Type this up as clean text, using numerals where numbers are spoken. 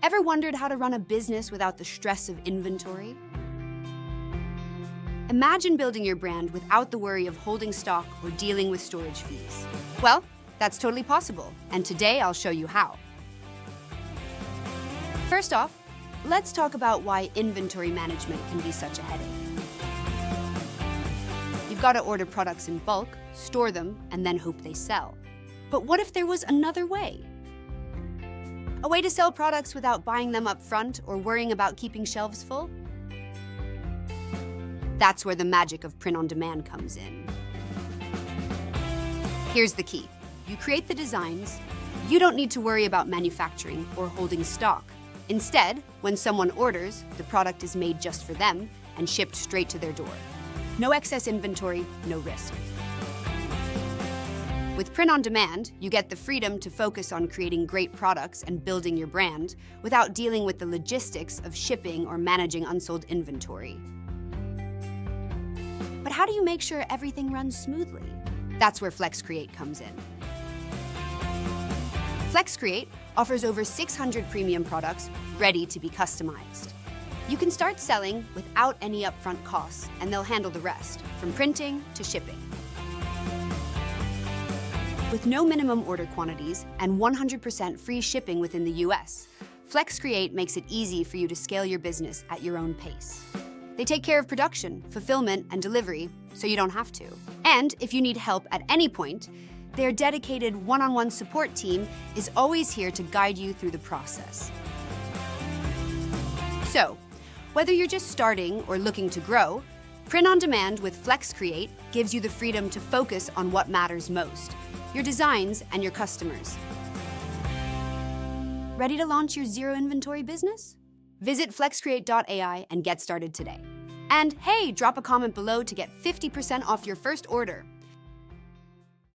Ever wondered how to run a business without the stress of inventory? Imagine building your brand without the worry of holding stock or dealing with storage fees. Well, that's totally possible, and today I'll show you how. First off, let's talk about why inventory management can be such a headache. You've got to order products in bulk, store them, and then hope they sell. But what if there was another way? A way to sell products without buying them up front or worrying about keeping shelves full? That's where the magic of print on demand comes in. Here's the key. You create the designs. You don't need to worry about manufacturing or holding stock. Instead, when someone orders, the product is made just for them and shipped straight to their door. No excess inventory, no risk. With print on demand, you get the freedom to focus on creating great products and building your brand without dealing with the logistics of shipping or managing unsold inventory. But how do you make sure everything runs smoothly? That's where FlexCreate comes in. FlexCreate offers over 600 premium products ready to be customized. You can start selling without any upfront costs, and they'll handle the rest, from printing to shipping. With no minimum order quantities and 100% free shipping within the US, FlexCreate makes it easy for you to scale your business at your own pace. They take care of production, fulfillment, and delivery, so you don't have to. And if you need help at any point, their dedicated one-on-one support team is always here to guide you through the process. So, whether you're just starting or looking to grow, Print on Demand with FlexCreate gives you the freedom to focus on what matters most: your designs and your customers. Ready to launch your zero inventory business? Visit flexcreate.ai and get started today. And hey, drop a comment below to get 50% off your first order.